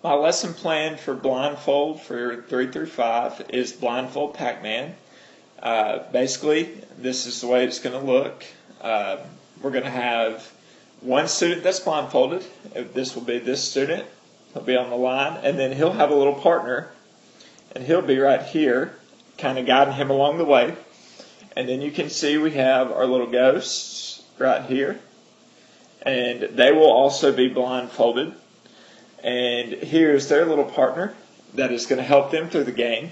My lesson plan for Blindfold for 3 through 5 is Blindfold PacMan. Basically, this is the way it's going to look. We're going to have one student that's blindfolded. This will be this student. He'll be on the line, and then he'll have a little partner, and he'll be right here, kind of guiding him along the way. And then you can see we have our little ghosts right here, and they will also be blindfolded. And here's their little partner that is going to help them through the game.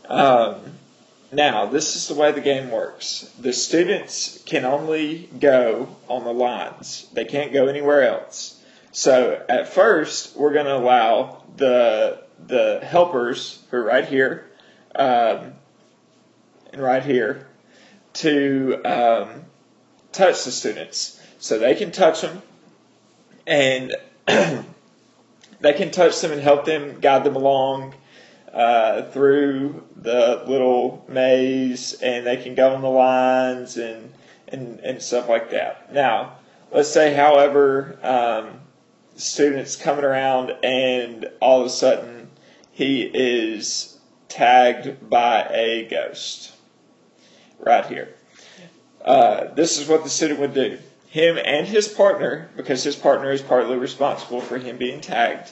Now, this is the way the game works. The students can only go on the lines. They can't go anywhere else. So at first, we're going to allow the helpers, who are right here and right here, to touch the students. So they can touch them, and they can touch them and help them, guide them along through the little maze, and they can go on the lines and stuff like that. Now, let's say, however, student's coming around and all of a sudden he is tagged by a ghost right here. This is what the student would do. Him and his partner, because his partner is partly responsible for him being tagged,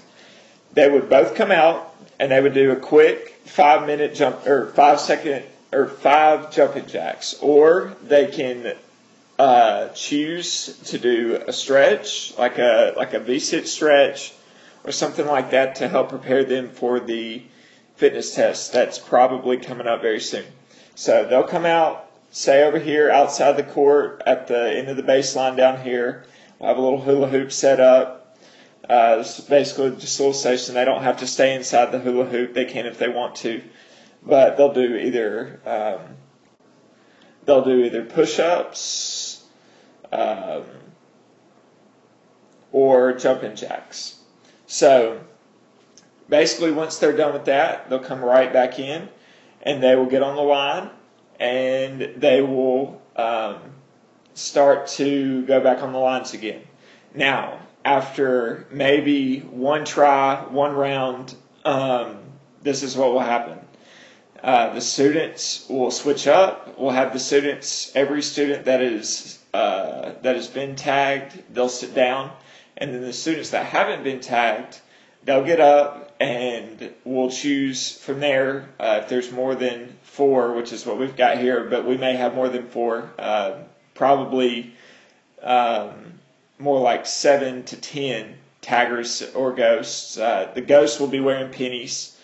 they would both come out and they would do a quick 5-minute jump, or 5-second, or 5 jumping jacks, or they can choose to do a stretch, like a V-sit stretch, or something like that to help prepare them for the fitness test that's probably coming up very soon. So they'll come out, say over here outside the court at the end of the baseline down here. We'll have a little hula hoop set up. This is basically just a little station. They don't have to stay inside the hula hoop. They can if they want to, but they'll do either push-ups or jumping jacks. So basically, once they're done with that, they'll come right back in and they will get on the line, and they will start to go back on the lines again. Now, after maybe one try, one round, this is what will happen. The students will switch up. We'll have the students, every student that has been tagged, they'll sit down, and then the students that haven't been tagged, they'll get up, and we'll choose from there if there's more than 4, which is what we've got here, but we may have more than 4, probably more like 7 to 10 taggers or ghosts. The ghosts will be wearing pennies.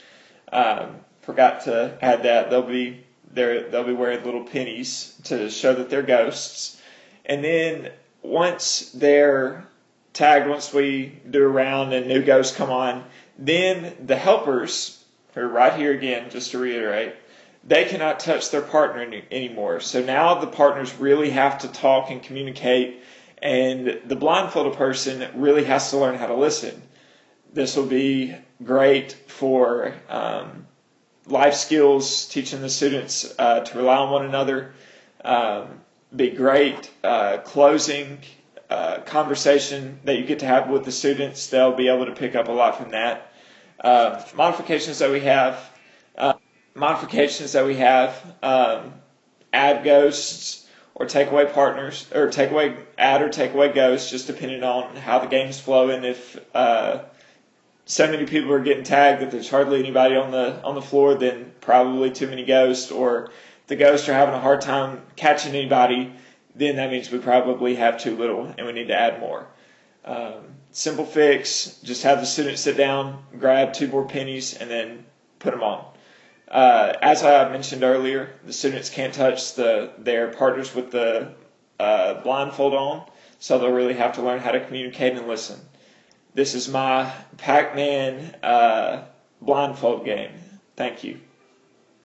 Forgot to add that. They'll be wearing little pennies to show that they're ghosts. And then once they're tagged, once we do a round and new ghosts come on, then the helpers, who are right here again, just to reiterate, they cannot touch their partner anymore. So now the partners really have to talk and communicate, and the blindfolded person really has to learn how to listen. This will be great for life skills, teaching the students to rely on one another. Be great closing conversation that you get to have with the students. They'll be able to pick up a lot from that. Modifications that we have, add ghosts or take away partners, or add or take away ghosts, just depending on how the game's flowing. If so many people are getting tagged that there's hardly anybody on the floor, then probably too many ghosts, or the ghosts are having a hard time catching anybody, then that means we probably have too little and we need to add more. Simple fix, just have the students sit down, grab 2 more pennies, and then put them on. As I mentioned earlier, the students can't touch their partners with the blindfold on, so they'll really have to learn how to communicate and listen. This is my PacMan blindfold game. Thank you.